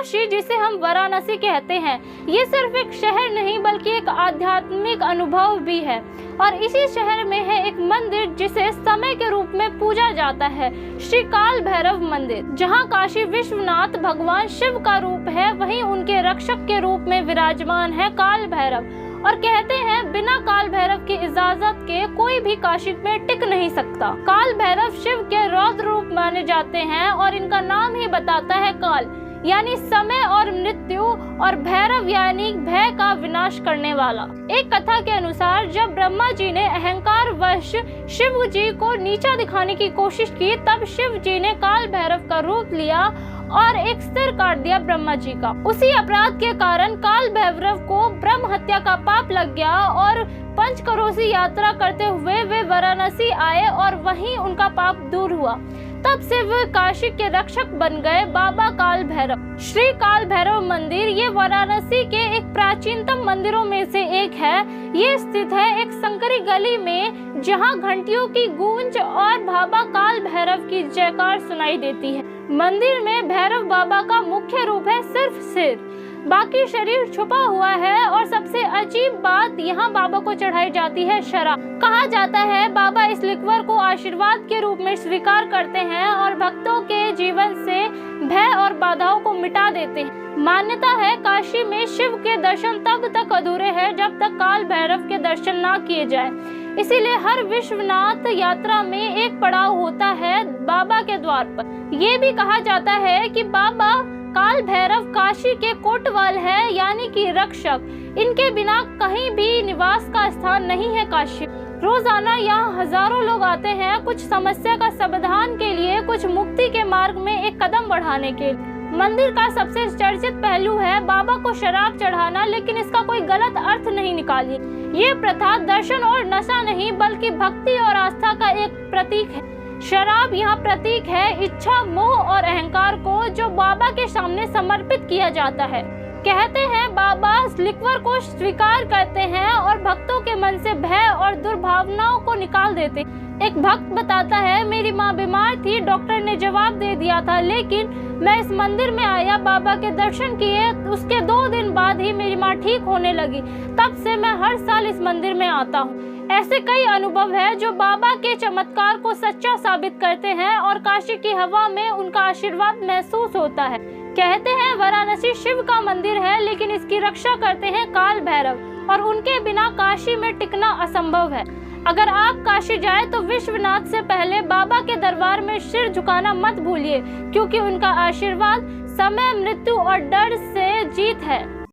काशी, जिसे हम वाराणसी कहते हैं, ये सिर्फ एक शहर नहीं बल्कि एक आध्यात्मिक अनुभव भी है। और इसी शहर में है एक मंदिर जिसे समय के रूप में पूजा जाता है, श्री काल भैरव मंदिर। जहां काशी विश्वनाथ भगवान शिव का रूप है, वहीं उनके रक्षक के रूप में विराजमान है काल भैरव। और कहते हैं बिना काल भैरव की इजाजत के कोई भी काशी में टिक नहीं सकता। काल भैरव शिव के रौद्र रूप माने जाते हैं और इनका नाम ही बताता है काल यानी समय और मृत्यु, और भैरव यानी भय का विनाश करने वाला। एक कथा के अनुसार जब ब्रह्मा जी ने अहंकार वश शिव जी को नीचा दिखाने की कोशिश की, तब शिव जी ने काल भैरव का रूप लिया और एक सिर काट दिया ब्रह्मा जी का। उसी अपराध के कारण काल भैरव को ब्रह्म हत्या का पाप लग गया और पंचक्रोशी यात्रा करते हुए वे वाराणसी आए और वहीं उनका पाप दूर हुआ। तब से वे काशी के रक्षक बन गए बाबा काल भैरव। श्री काल भैरव मंदिर ये वाराणसी के एक प्राचीनतम मंदिरों में से एक है। ये स्थित है एक संकरी गली में, जहां घंटियों की गूंज और बाबा काल भैरव की जयकार सुनाई देती है। मंदिर में भैरव बाबा का मुख्य रूप है सिर्फ सिर, बाकी शरीर छुपा हुआ है। और सबसे अजीब बात, यहाँ बाबा को चढ़ाई जाती है शराब। कहा जाता है बाबा इस लिक्वर को आशीर्वाद के रूप में स्वीकार करते हैं और भक्तों के जीवन से भय और बाधाओं को मिटा देते हैं। मान्यता है काशी में शिव के दर्शन तब तक अधूरे हैं जब तक काल भैरव के दर्शन ना किए जाए। इसीलिए हर विश्वनाथ यात्रा में एक पड़ाव होता है बाबा के द्वार पर। ये भी कहा जाता है कि बाबा काल भैरव काशी के कोटवाल है यानी कि रक्षक। इनके बिना कहीं भी निवास का स्थान नहीं है काशी। रोजाना यहाँ हजारों लोग आते हैं, कुछ समस्या का समाधान के लिए, कुछ मुक्ति के मार्ग में एक कदम बढ़ाने के लिए। मंदिर का सबसे चर्चित पहलू है बाबा को शराब चढ़ाना, लेकिन इसका कोई गलत अर्थ नहीं निकालिए। ये प्रथा दर्शन और नशा नहीं बल्कि भक्ति और आस्था का एक प्रतीक है। शराब यहाँ प्रतीक है इच्छा, मोह और अहंकार को, जो बाबा के सामने समर्पित किया जाता है। कहते हैं बाबा लिक्वर को स्वीकार करते हैं और भक्तों के मन से भय और दुर्भावनाओं को निकाल देते। एक भक्त बताता है मेरी माँ बीमार थी, डॉक्टर ने जवाब दे दिया था, लेकिन मैं इस मंदिर में आया, बाबा के दर्शन किए, उसके 2 दिन बाद ही मेरी माँ ठीक होने लगी। तब से मैं हर साल इस मंदिर में आता हूँ। ऐसे कई अनुभव है जो बाबा के चमत्कार को सच्चा साबित करते हैं और काशी की हवा में उनका आशीर्वाद महसूस होता है। कहते हैं वाराणसी शिव का मंदिर है, लेकिन इसकी रक्षा करते हैं काल भैरव और उनके बिना काशी में टिकना असंभव है। अगर आप काशी जाए तो विश्वनाथ से पहले बाबा के दरबार में सिर झुकाना मत भूलिए, क्योंकि उनका आशीर्वाद समय, मृत्यु और डर से जीत है।